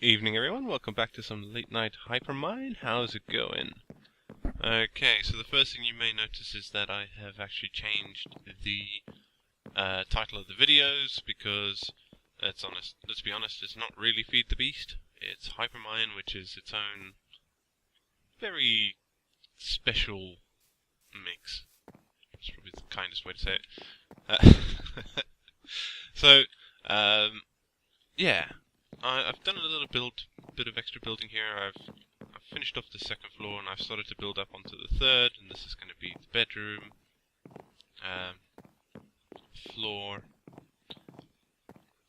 Evening everyone, welcome back to some late night Hypermine. How's it going? Okay, so the first thing you may notice is that I have actually changed the title of the videos because, let's be honest, it's not really Feed the Beast. It's Hypermine, which is its own very special mix. That's probably the kindest way to say it. So, yeah. I've done a little bit of extra building here. I've finished off the second floor and I've started to build up onto the third, and this is going to be the bedroom, floor.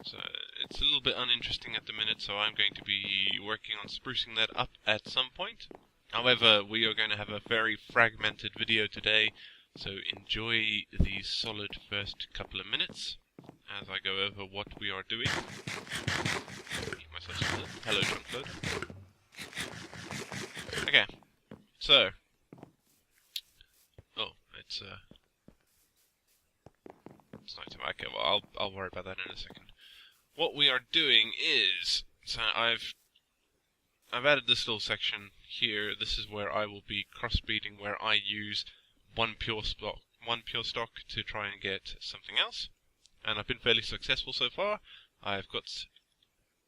So it's a little bit uninteresting at the minute, so I'm going to be working on sprucing that up at some point. However, we are going to have a very fragmented video today, so enjoy the solid first couple of minutes as I go over what we are doing. Eat myself some hello junk food. Okay, so it's nighttime. Okay, well I'll worry about that in a second. What we are doing is, so I've added this little section here. This is where I will be crossbreeding, where I use one pure stock to try and get something else. And I've been fairly successful so far. I've got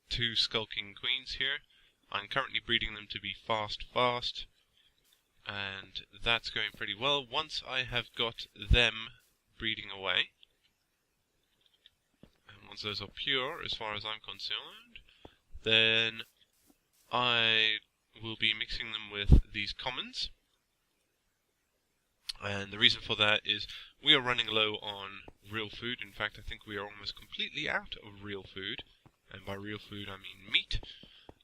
2 skulking queens here. I'm currently breeding them to be fast, and that's going pretty well. Once I have got them breeding away, and once those are pure as far as I'm concerned, then I will be mixing them with these commons. And the reason for that is we are running low on real food. In fact, I think we are almost completely out of real food. And by real food, I mean meat.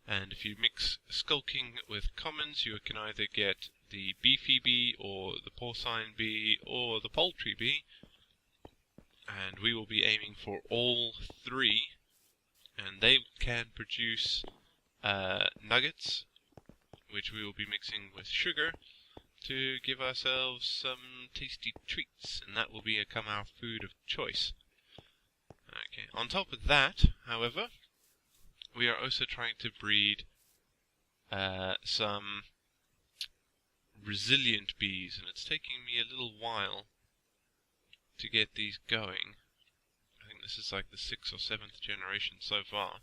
And if you mix skulking with commons, you can either get the beefy bee, or the porcine bee, or the poultry bee. And we will be aiming for all 3. And they can produce nuggets, which we will be mixing with sugar to give ourselves some tasty treats, and that will become our food of choice. Okay. On top of that, however, we are also trying to breed some resilient bees, and it's taking me a little while to get these going. I think this is like the 6th or 7th generation so far.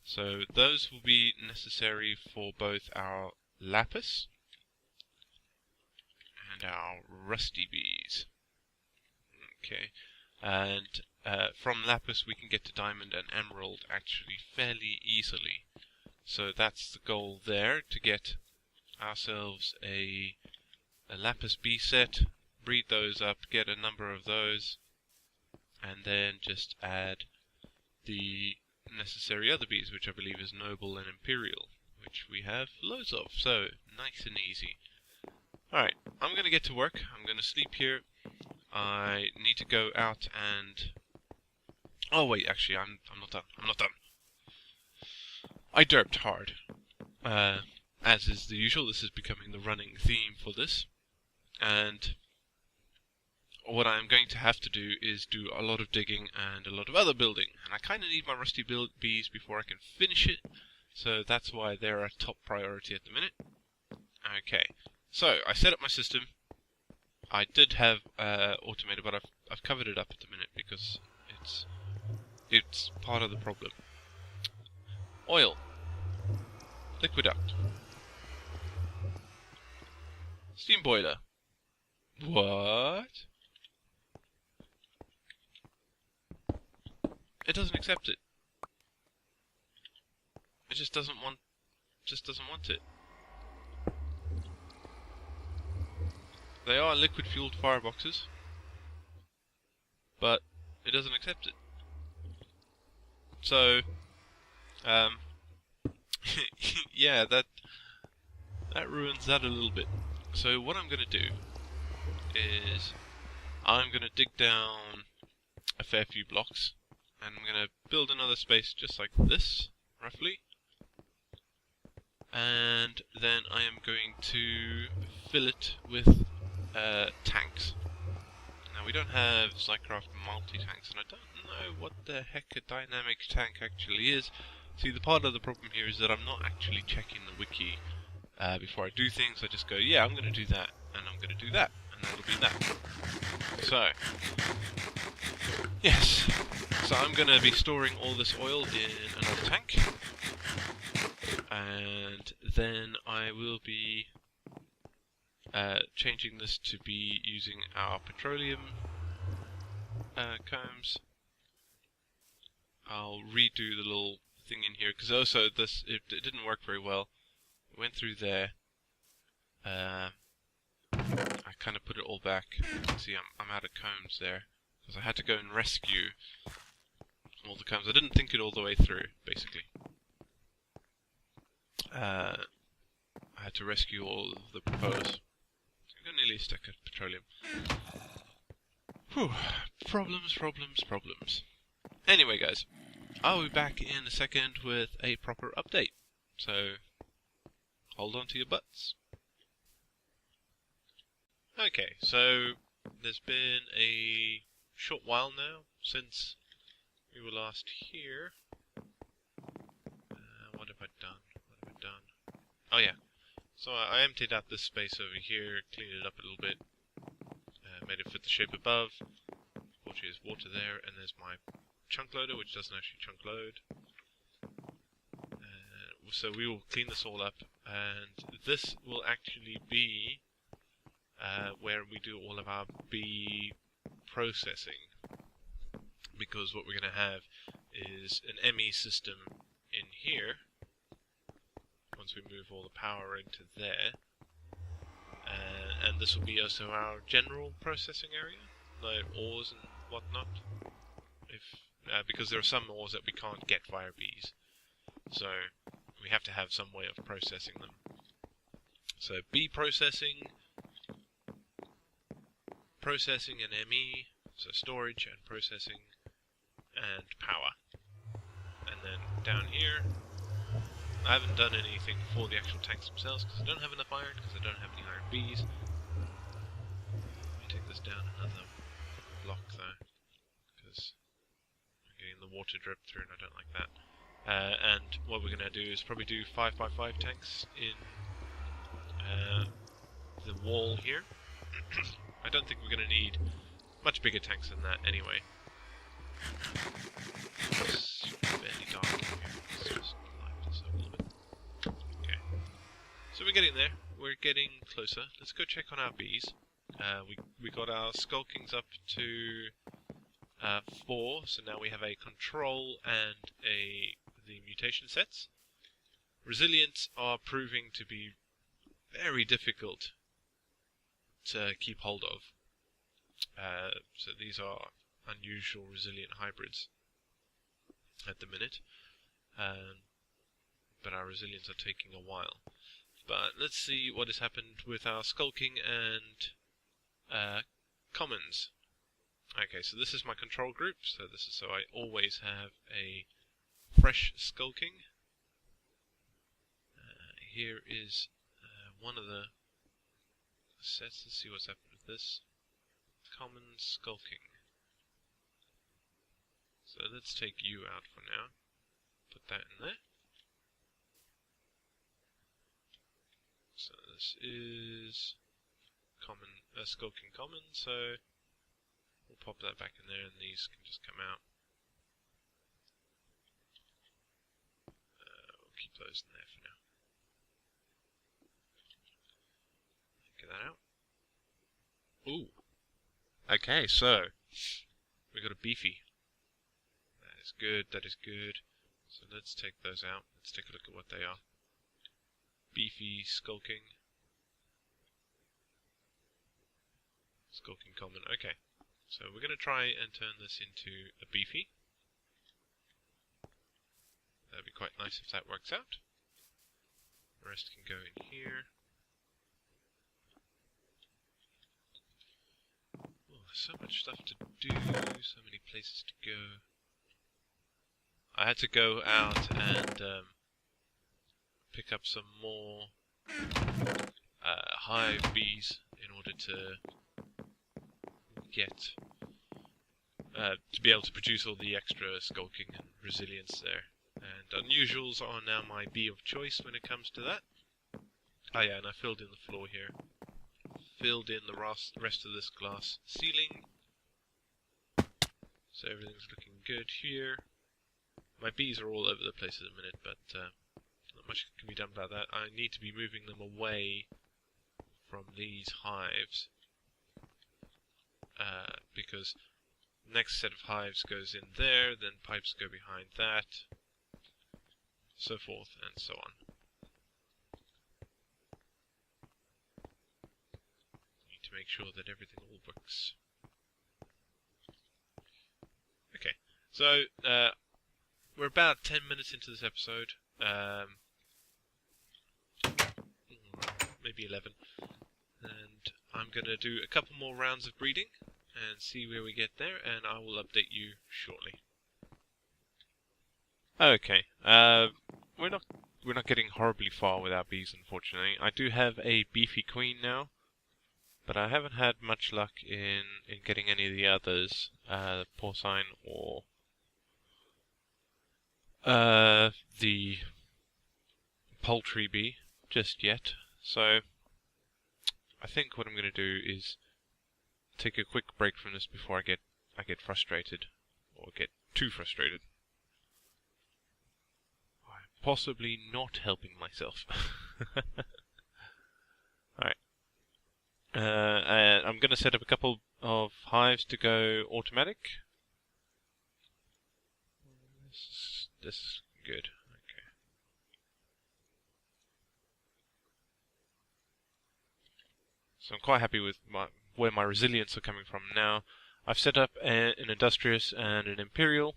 So those will be necessary for both our lapis and our rusty bees. Okay, and from lapis we can get to diamond and emerald actually fairly easily. So that's the goal there, to get ourselves a lapis bee set, breed those up, get a number of those, and then just add the necessary other bees, which I believe is noble and imperial, which we have loads of, so nice and easy. Alright, I'm going to get to work. I'm going to sleep here. I need to go out and... Oh wait, actually, I'm not done. I'm not done. I derped hard. As is the usual, this is becoming the running theme for this. And what I'm going to have to do is do a lot of digging and a lot of other building. And I kind of need my rusty bees before I can finish it. So that's why they're a top priority at the minute. Okay. So, I set up my system. I did have automated, but I've covered it up at the minute because it's part of the problem. Oil. Liquiduct. Steam boiler. What? It doesn't accept it. It just doesn't want it. They are liquid-fueled fireboxes, but it doesn't accept it. So, yeah, that ruins that a little bit. So what I'm going to do is I'm going to dig down a fair few blocks, and I'm going to build another space just like this, roughly. And then I am going to fill it with tanks. Now we don't have Zycraft multi-tanks, and I don't know what the heck a dynamic tank actually is, See, the part of the problem here is that I'm not actually checking the wiki before I do things. I just go, yeah, I'm going to do that, and I'm going to do that, and that'll be that. So, yes. So I'm going to be storing all this oil in another tank, and then I will be changing this to be using our petroleum combs. I'll redo the little thing in here, because also it didn't work very well. It went through there. I kind of put it all back. See, I'm out of combs there, because I had to go and rescue all the combs. I didn't think it all the way through, basically. I had to rescue all of the propellers. I got nearly a stack of petroleum. Whew. Problems. Anyway, guys, I'll be back in a second with a proper update. So, hold on to your butts. Okay, so there's been a short while now since we were last here. What have I done? Oh yeah, so I emptied out this space over here, cleaned it up a little bit, made it fit the shape above. Unfortunately, there's water there, and there's my chunk loader, which doesn't actually chunk load. So we will clean this all up, and this will actually be where we do all of our bee processing, because what we're going to have is an ME system in here once we move all the power into there, and this will be also our general processing area, like ores and whatnot, because there are some ores that we can't get via bees, so we have to have some way of processing them. So bee processing and ME, so storage and processing and power. And then down here, I haven't done anything for the actual tanks themselves because I don't have enough iron, because I don't have any iron bees. Let me take this down another block though, because I'm getting the water drip through and I don't like that. And what we're going to do is probably do 5x5 tanks in the wall here. I don't think we're going to need much bigger tanks than that anyway. It's fairly dark in here. Let's just light this up a little bit. Okay. So we're getting there. We're getting closer. Let's go check on our bees. We got our skulkings up to 4, so now we have a control and the mutation sets. Resilients are proving to be very difficult to keep hold of. So these are unusual resilient hybrids at the minute, but our resilients are taking a while. But let's see what has happened with our skulking and commons. Okay, so this is my control group, so this is so I always have a fresh skulking. Here is one of the sets. Let's see what's happened with this. Common skulking. So let's take you out for now. Put that in there. So this is common, skulking common, so we'll pop that back in there and these can just come out. We'll keep those in there for now. Get that out. Ooh. Okay, so we got a beefy. That is good, that is good. So let's take those out. Let's take a look at what they are. Beefy, skulking. Skulking common, okay. So we're going to try and turn this into a beefy. That'd be quite nice if that works out. The rest can go in here. So much stuff to do, so many places to go. I had to go out and pick up some more hive bees in order to get to be able to produce all the extra skulking and resilience there. And unusuals are now my bee of choice when it comes to that. Oh yeah, and I filled in the floor here. Filled in the rest of this glass ceiling. So everything's looking good here. My bees are all over the place at the minute, but not much can be done about that. I need to be moving them away from these hives. Because the next set of hives goes in there, then pipes go behind that, so forth and so on. Need to make sure that everything all works. Okay, so we're about 10 minutes into this episode, maybe 11, and I'm going to do a couple more rounds of breeding and see where we get there, and I will update you shortly. Okay, we're not getting horribly far with our bees, unfortunately. I do have a beefy queen now, but I haven't had much luck in getting any of the others, porcine or the poultry bee, just yet. So I think what I'm going to do is take a quick break from this before I get frustrated, or get too frustrated. I'm possibly not helping myself. Alright. And I'm going to set up a couple of hives to go automatic. This is good. Okay. So I'm quite happy with where my resilience are coming from now. I've set up an industrious and an imperial,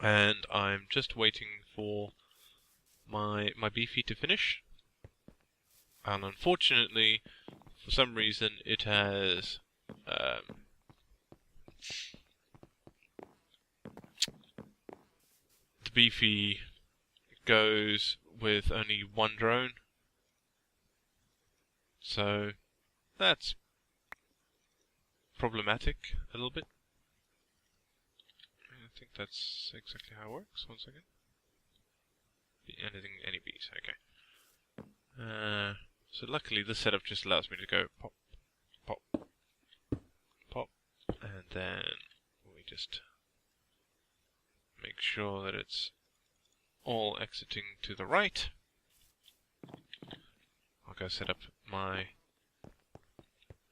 and I'm just waiting for my beefy to finish. And unfortunately, for some reason, it has the beefy goes with only one drone. So that's problematic a little bit. I think that's exactly how it works. One second. Any bees, okay. So luckily this setup just allows me to go pop, pop, pop, and then we just make sure that it's all exiting to the right. I'll go set up my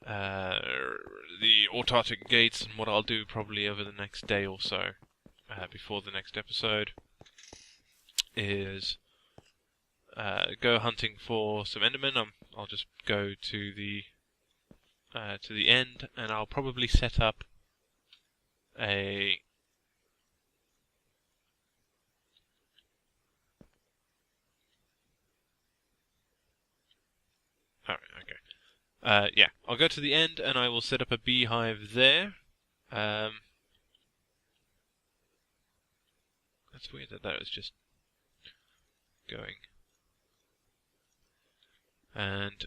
the autartic gates, and what I'll do probably over the next day or so, before the next episode, is go hunting for some endermen. I'll just go to the end, and I'll probably set up a yeah, I'll go to the end and I will set up a beehive there. That's weird that was just going. And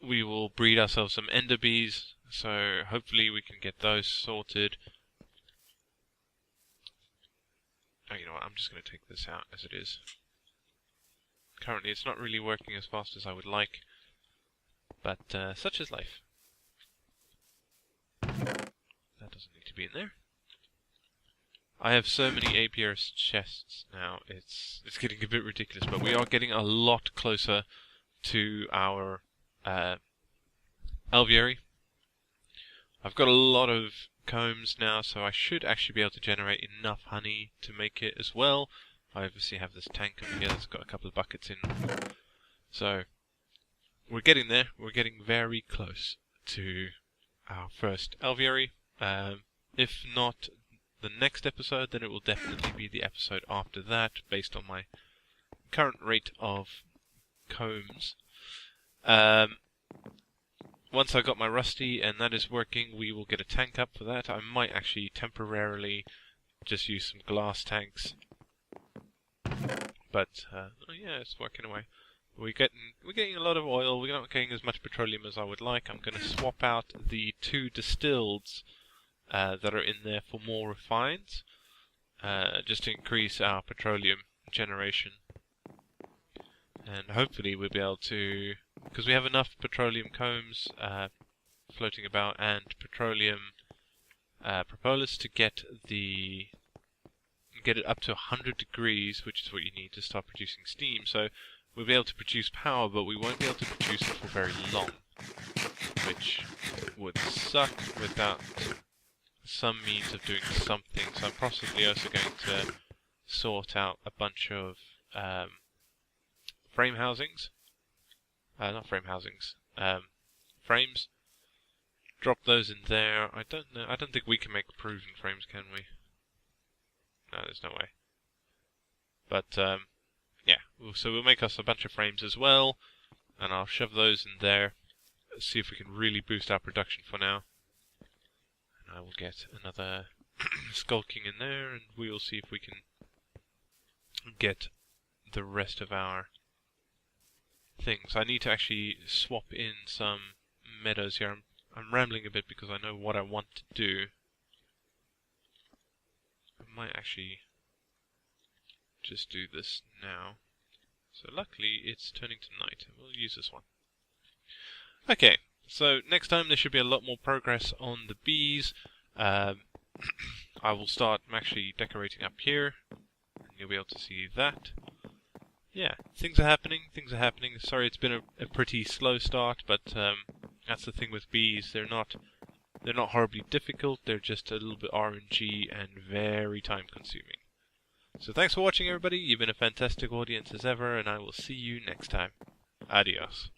we will breed ourselves some ender bees, so hopefully we can get those sorted. Oh, you know what, I'm just going to take this out as it is. Currently it's not really working as fast as I would like. But such is life. That doesn't need to be in there. I have so many apiarist chests now, it's getting a bit ridiculous, but we are getting a lot closer to our alveoli. I've got a lot of combs now, so I should actually be able to generate enough honey to make it as well. I obviously have this tank over here that's got a couple of buckets in. So we're getting there. We're getting very close to our first alveoli. If not the next episode, then it will definitely be the episode after that, based on my current rate of combs. Once I got my rusty and that is working, we will get a tank up for that. I might actually temporarily just use some glass tanks. But oh yeah, it's working away. We're getting a lot of oil. We're not getting as much petroleum as I would like. I'm going to swap out the 2 distilleds that are in there for more refines. just to increase our petroleum generation. And hopefully we'll be able to, because we have enough petroleum combs floating about and petroleum propellers to get it up to 100 degrees, which is what you need to start producing steam. So we'll be able to produce power, but we won't be able to produce it for very long, which would suck without some means of doing something. So I'm possibly also going to sort out a bunch of frame housings. Not frame housings. Frames. Drop those in there. I don't know. I don't think we can make proven frames, can we? No, there's no way. But yeah. So we'll make us a bunch of frames as well, and I'll shove those in there. See if we can really boost our production for now. And I will get another skulking in there, and we will see if we can get the rest of our things. I need to actually swap in some meadows here. I'm rambling a bit because I know what I want to do. I might actually just do this now. So luckily it's turning to night. We'll use this one. Okay, so next time there should be a lot more progress on the bees. I will start actually decorating up here, and you'll be able to see that. Yeah, things are happening. Sorry, it's been a pretty slow start, but that's the thing with bees. They're not horribly difficult. They're just a little bit RNG and very time consuming. So thanks for watching, everybody. You've been a fantastic audience as ever, and I will see you next time. Adios.